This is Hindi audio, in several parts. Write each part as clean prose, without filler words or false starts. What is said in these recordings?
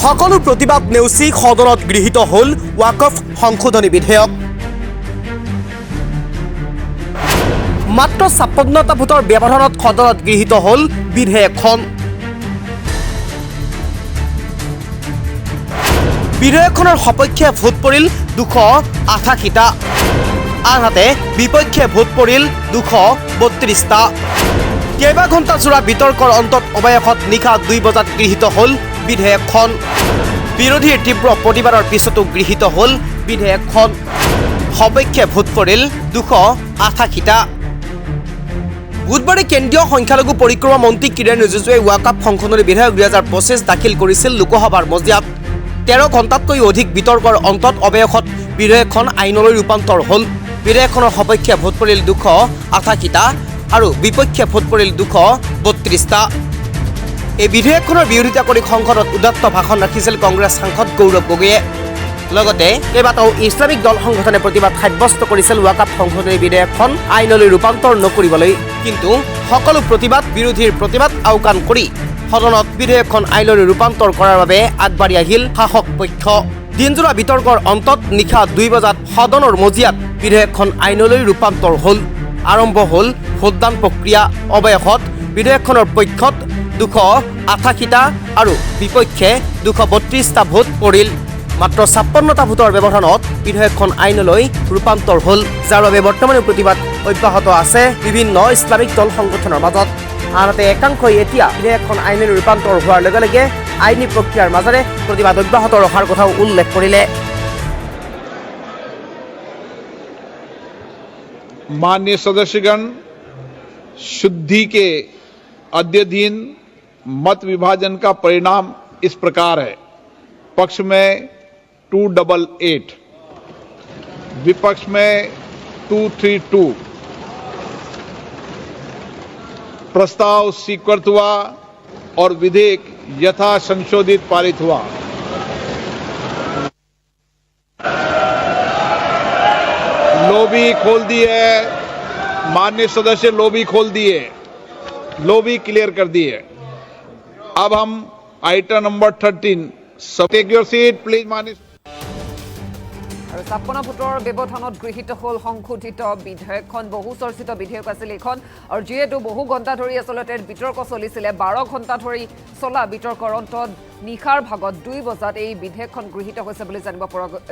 সকলো প্ৰতিবাদ নেওচি সদনত গৃহীত হ'ল ৱাকফ সংশোধনী বিধেয়ক। মাত্ৰ ৫৬টা ভোটৰ ব্যৱধানত সদনত গৃহীত হ'ল বিধেয়কখন। বিধেয়কখনৰ সপক্ষে ভোট পৰিল ২৮৮টা, আনহাতে বিপক্ষে ভোট পৰিল ২৩২টা। কেইবা ঘণ্টা জোৰা বিতৰ্কৰ অন্তত অৱশেষত নিশা ২ বজাত গৃহীত হ'ল বিধেয়কখন। বিৰোধীৰ তীব্ৰ প্ৰতিবাদৰ পিছতো গৃহীত হ'ল বিধেয়কখন। সপক্ষে ভোট পৰিল ২৮৮টা। বুধবাৰে কেন্দ্ৰীয় সংখ্যালঘু পৰিক্ৰমা মন্ত্ৰী কিৰেণ ৰিজিজুৱে ৱাকফ সংশোধনী বিধেয়ক ২০২৫ দাখিল কৰিছিল লোকসভাৰ মজিয়াত। ১৩ ঘণ্টাতকৈ অধিক বিতৰ্কৰ অন্তত অৱশেষত বিধেয়কখন আইনলৈ ৰূপান্তৰ হ'ল। বিধেয়কখনৰ সপক্ষে ভোট পৰিল ২৮৮টা আৰু বিপক্ষে ভোট পৰিল ২৩২টা। এই বিধেয়কখনৰ বিৰোধিতা কৰি সংসদত উদাত্ত ভাষণ ৰাখিছিল কংগ্ৰেছ সাংসদ গৌৰৱ গগৈয়ে। লগতে কেইবাটাও ইছলামিক দল সংগঠনে প্ৰতিবাদ সাব্যস্ত কৰিছিল ৱাকফ সংশোধনী বিধেয়কখন আইনলৈ ৰূপান্তৰ নকৰিবলৈ। কিন্তু সকলো প্ৰতিবাদ বিৰোধীৰ প্ৰতিবাদ আওকাণ কৰি সদনত বিধেয়কখন আইনলৈ ৰূপান্তৰ কৰাৰ বাবে আগবাঢ়ি আহিল শাসক পক্ষ। দিনজোৰা বিতৰ্কৰ অন্তত নিশা ২ বজাত সদনৰ মজিয়াত বিধেয়কখন আইনলৈ ৰূপান্তৰ হ'ল। আৰম্ভ হ'ল ভোটদান প্ৰক্ৰিয়া। অৱশেষত বিধেয়কখনৰ পক্ষত ২৮৮টা আৰু বিপক্ষে ২৩২টা ভোট পৰিল। মাত্ৰ ৫৬টা ভোটৰ ব্যৱধানত বিধেয়কখন আইনলৈ ৰূপান্তৰ হ'ল, যাৰ বাবে বৰ্তমানে প্ৰতিবাদ অব্যাহত আছে বিভিন্ন ইছলামিক দল সংগঠনৰ মাজত। আনহাতে একাংশই এতিয়া বিধেয়কখন আইনলৈ ৰূপান্তৰ হোৱাৰ লগে লগে আইনী প্ৰক্ৰিয়াৰ মাজেৰে প্ৰতিবাদ অব্যাহত ৰখাৰ কথাও উল্লেখ কৰিলে। माननीय सदस्यगण, शुद्धि के अद्यतन मत विभाजन का परिणाम इस प्रकार है। पक्ष में 288, विपक्ष में 232। प्रस्ताव स्वीकृत हुआ और विधेयक यथा संशोधित पारित हुआ। लॉबी खोल दी है माननीय सदस्य, लॉबी खोल दिए, लॉबी क्लियर कर दी है। अब हम item number 13, take your seat please. माननीय ৫৬ ভোটৰ ব্যৱধানত গৃহীত হ'ল সংশোধিত বিধেয়কখন। বহু চৰ্চিত বিধেয়ক আছিল এইখন, আৰু যিহেতু বহু ঘণ্টা ধৰি আচলতে বিতৰ্ক চলিছিলে, ১২ ঘণ্টা ধৰি চলা বিতৰ্কৰ অন্তত নিশাৰ ভাগত ২ বজাত এই বিধেয়কখন গৃহীত হৈছে বুলি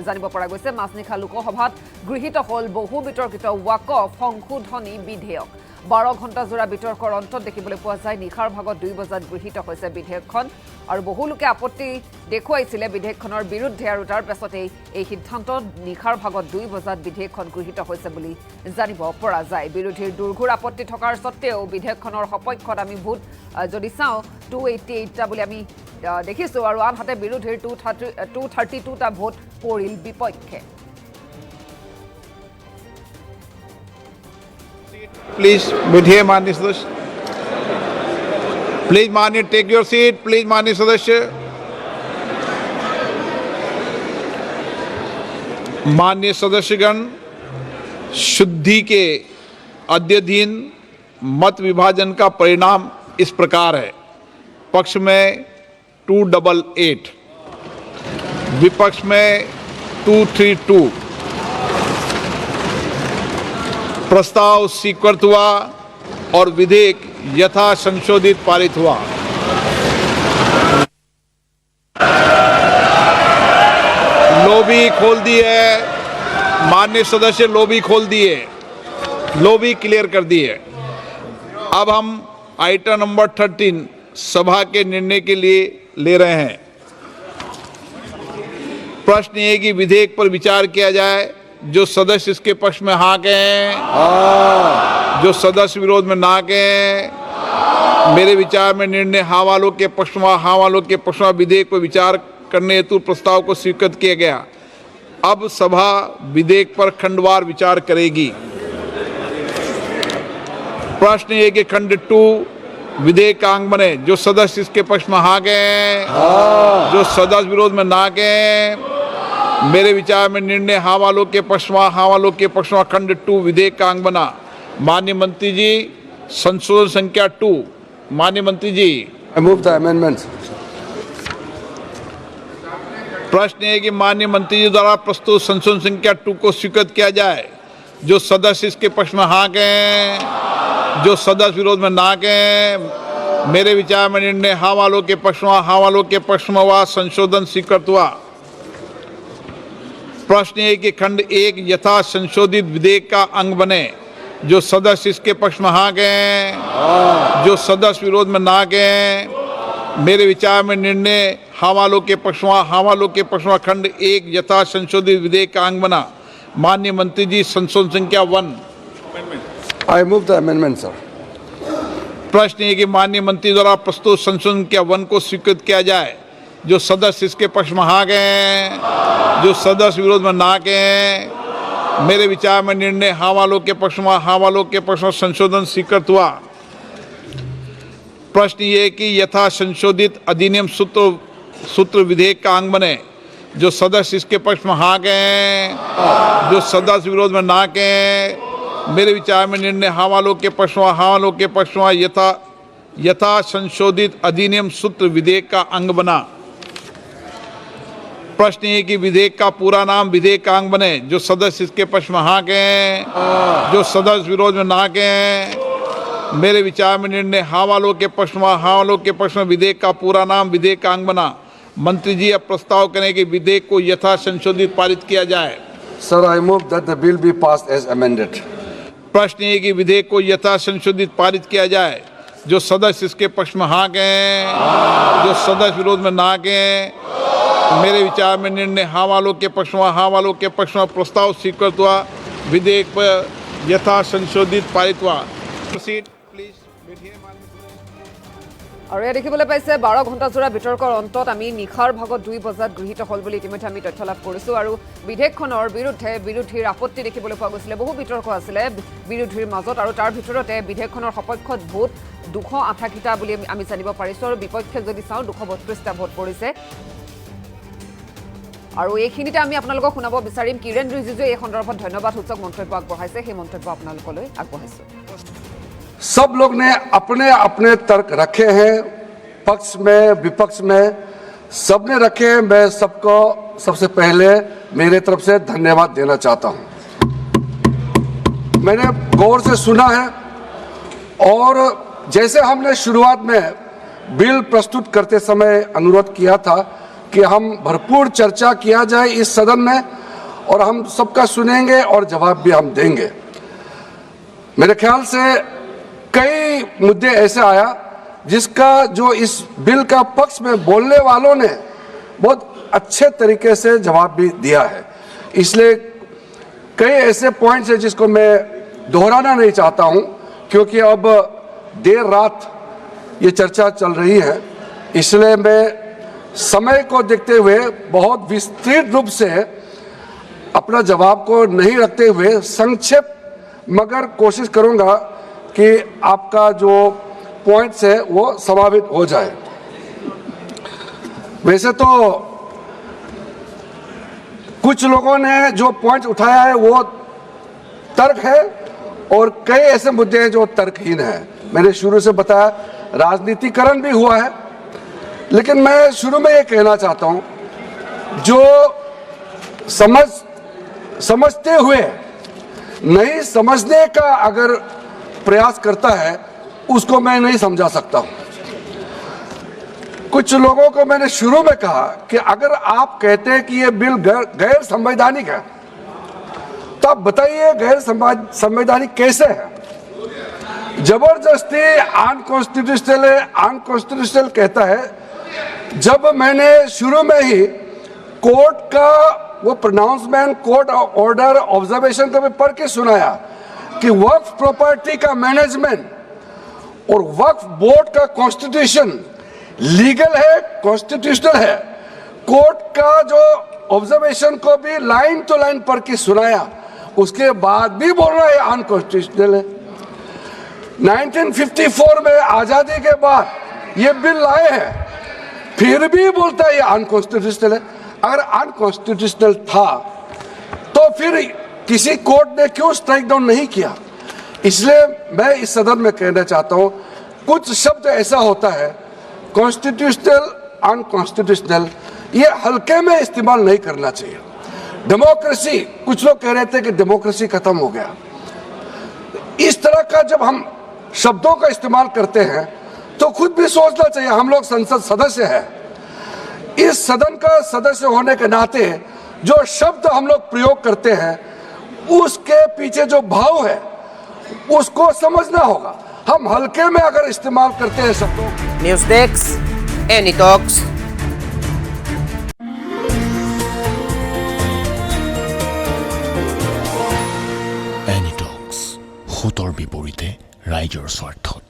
জানিব পৰা গৈছে। মাজনিশা লোকসভাত গৃহীত হ'ল বহু বিতৰ্কিত ৱাকফ সংশোধনী বিধেয়ক। ১২ ঘণ্টা জোৰা বিতৰ্কৰ অন্তত দেখিবলৈ পোৱা যায় নিশাৰ ভাগত ২ বজাত গৃহীত হৈছে বিধেয়কখন। আৰু বহু লোকে আপত্তি দেখুৱাইছিলে বিধেয়কখনৰ বিৰুদ্ধে, আৰু তাৰ পাছতেই এই সিদ্ধান্তত নিশাৰ ভাগত ২ বজাত বিধেয়কখন গৃহীত হৈছে বুলি জানিব পৰা যায়। বিৰোধীৰ দুৰ্ঘোৰ আপত্তি থকাৰ স্বত্তেও বিধেয়কখনৰ সপক্ষত আমি ভোট যদি চাওঁ 288টা বুলি আমি দেখিছোঁ, আৰু আনহাতে বিৰোধীৰ 232টা ভোট পৰিল বিপক্ষে। प्लीज बैठिए माननीय सदस्य, प्लीज माननीय टेक योर सीट प्लीज। माननीय सदस्य, माननीय सदस्यगण, शुद्धि के अद्यतन मत विभाजन का परिणाम इस प्रकार है। पक्ष में 288, विपक्ष में 232। प्रस्ताव स्वीकृत हुआ और विधेयक यथा संशोधित पारित हुआ। लॉबी खोल दी है माननीय सदस्य, लॉबी खोल दिए, लॉबी क्लियर कर दी है। अब हम आइटम नंबर 13 सभा के निर्णय के लिए ले रहे हैं। प्रश्न ये कि विधेयक पर विचार किया जाए। जो सदस्य इसके पक्ष में हाँ कहें, जो सदस्य विरोध में ना कहें। मेरे विचार में निर्णय हाँ वालों के पक्ष में, हाँ वालों के पक्ष में विधेयक पर विचार करने हेतु प्रस्ताव को स्वीकृत किया गया। अब सभा विधेयक पर खंडवार विचार करेगी। प्रश्न ये कि खंड 2 विधेयक का अंग बने। जो सदस्य इसके पक्ष में हाँ कहें, जो सदस्य विरोध में ना कहें। मेरे विचार में निर्णय हाँ वालों के पक्ष में, हाँ वालों के पक्ष में खंड 2 विधेयक का अंग बना। माननीय मंत्री जी, संशोधन संख्या 2। माननीय मंत्री जी, I move the amendments. प्रश्न है कि माननीय मंत्री जी द्वारा प्रस्तुत संशोधन संख्या 2 को स्वीकृत किया जाए। जो सदस्य इसके पक्ष में हाँ कहें, जो सदस्य विरोध में ना कहें। मेरे विचार में निर्णय हाँ वालों के पक्ष में, हाँ वालों के पक्ष में हुआ, संशोधन स्वीकृत हुआ। प्रश्न है कि खंड 1 यथा संशोधित विधेयक का अंग बने। जो सदस्य इसके पक्ष में हाँ कहें, जो सदस्य विरोध में ना कहें। मेरे विचार में निर्णय हाँ वालों के पक्ष में, हाँ वालों के पक्ष में खंड 1 यथा संशोधित विधेयक का अंग बना। माननीय मंत्री जी, संशोधन संख्या 1। I move the amendment, sir. प्रश्न है कि माननीय मंत्री द्वारा प्रस्तुत संशोधन संख्या 1 को स्वीकृत किया जाए। जो सदस्य इसके पक्ष में हाँ कहें, जो सदस्य विरोध में ना कहें। मेरे विचार में निर्णय हाँ वालों के पक्ष में, हाँ वालों के पक्ष में संशोधन स्वीकृत हुआ। प्रश्न ये कि यथा संशोधित अधिनियम सूत्र विधेयक का अंग बने। जो सदस्य इसके पक्ष में हाँ कहें, जो सदस्य विरोध में ना कहें। मेरे विचार में निर्णय हाँ वालों के पक्ष में, हाँ वालों के पक्ष में यथा संशोधित अधिनियम सूत्र विधेयक का अंग बना। प्रश्न ये कि विधेयक का पूरा नाम विधेयक का अंग बने। जो सदस्य इसके पक्ष में हाँ कहें, जो सदस्य विरोध में ना कहें। मेरे विचार में निर्णय हाँ वालों के पक्ष में, हाँ वालों के पक्ष में विधेयक का पूरा नाम विधेयक का अंग बना। मंत्री जी अब प्रस्ताव करें कि विधेयक को यथा संशोधित पारित किया जाए। Sir, I move that the bill be passed as amended. प्रश्न ये कि विधेयक को यथा संशोधित पारित किया जाए। जो सदस्य इसके पक्ष में हाँ कहें, जो सदस्य विरोध में ना कहें। मेरे विचार में निर्णय हाँ वालों के पक्ष में, हाँ वालों के पक्ष में प्रस्ताव स्वीकृत हुआ। विधेयक पर यथा संशोधित पारित हुआ। Proceed please. আৰু এয়া দেখিবলৈ পাইছে 12 ঘণ্টা জোৰা বিতৰ্কৰ অন্তত আমি নিশাৰ ভাগত 2 বজাত গৃহীত হ'ল বুলি ইতিমধ্যে আমি তথ্য লাভ কৰিছোঁ। আৰু বিধেয়কখনৰ বিৰোধীৰ আপত্তি দেখিবলৈ পোৱা গৈছিলে। বহু বিতৰ্ক আছিলে বিৰোধীৰ মাজত, আৰু তাৰ ভিতৰতে বিধেয়কখনৰ সপক্ষত ভোট 280টা বুলি আমি জানিব পাৰিছোঁ। আৰু বিপক্ষে যদি চাওঁ 232টা ভোট পৰিছে। আৰু এইখিনিতে আমি আপোনালোকক শুনাব বিচাৰিম কিৰেণ ৰিজিজুৱে এই সন্দৰ্ভত ধন্যবাদ সূচক মন্তব্য আগবঢ়াইছে। সেই মন্তব্য আপোনালোকলৈ আগবঢ়াইছোঁ। सब लोग ने अपने अपने तर्क रखे हैं, पक्ष में विपक्ष में सबने रखे हैं। मैं सबको सबसे पहले मेरे तरफ से धन्यवाद देना चाहता हूं। मैंने गौर से सुना है, और जैसे हमने शुरुआत में बिल प्रस्तुत करते समय अनुरोध किया था कि हम भरपूर चर्चा किया जाए इस सदन में, और हम सबका सुनेंगे और जवाब भी हम देंगे। मेरे ख्याल से कई मुद्दे ऐसे आया जिसका जो इस बिल का पक्ष में बोलने वालों ने बहुत अच्छे तरीके से जवाब भी दिया है। इसलिए कई ऐसे पॉइंट्स हैं जिसको मैं दोहराना नहीं चाहता हूं, क्योंकि अब देर रात ये चर्चा चल रही है। इसलिए मैं समय को देखते हुए बहुत विस्तृत रूप से अपना जवाब को नहीं रखते हुए संक्षेप मगर कोशिश करूंगा कि आपका जो पॉइंट्स है वो समावित हो जाए। वैसे तो कुछ लोगों ने जो पॉइंट उठाया है वो तर्क है, और कई ऐसे मुद्दे हैं जो तर्कहीन है। मैंने शुरू से बताया राजनीतिकरण भी हुआ है, लेकिन मैं शुरू में ये कहना चाहता हूं, जो समझते हुए नहीं समझने का अगर प्रयास करता है उसको मैं नहीं समझा सकता हूं। कुछ लोगों को मैंने शुरू में कहा कि अगर आप कहते हैं कि ये बिल गैर संवैधानिक है, तो आप बताइए गैर संवैधानिक कैसे है। जबरदस्ती अनकॉन्स्टिट्यूशनल है, अनकॉन्स्टिट्यूशनल कहता है। जब मैंने शुरू में ही कोर्ट का वो प्रोनाउंसमेंट, कोर्ट ऑर्डर, ऑब्जर्वेशन को भी पढ़ के सुनाया कि वक्फ प्रॉपर्टी का मैनेजमेंट और वक्फ बोर्ड का कॉन्स्टिट्यूशन लीगल है, कॉन्स्टिट्यूशनल है। कोर्ट का जो ऑब्जर्वेशन को भी लाइन टू लाइन पढ़ के सुनाया, उसके बाद भी बोल रहा है अनकॉन्स्टिट्यूशनल है। 1954 में आजादी के बाद ये बिल लाए हैं, फिर भी बोलता है ये अनकॉन्स्टिट्यूशनल है। अगर अनकॉन्स्टिट्यूशनल था तो फिर किसी कोर्ट ने क्यों स्ट्राइक डाउन नहीं किया। इसलिए मैं इस सदन में कहना चाहता हूं, कुछ शब्द ऐसा होता है कॉन्स्टिट्यूशनल, अनकॉन्स्टिट्यूशनल, ये हल्के में इस्तेमाल नहीं करना चाहिए। डेमोक्रेसी, कुछ लोग कह रहे थे कि डेमोक्रेसी खत्म हो गया। इस तरह का जब हम शब्दों का इस्तेमाल करते हैं तो खुद भी सोचना चाहिए। हम लोग संसद सदस्य हैं, इस सदन का सदस्य होने के नाते जो शब्द हम लोग प्रयोग करते हैं उसके पीछे जो भाव है उसको समझना होगा। हम हल्के में अगर इस्तेमाल करते हैं शब्दों। News desk, any talks. Any talks, হুতৰ বিপৰীতে ৰাইজৰ স্বাৰ্থত।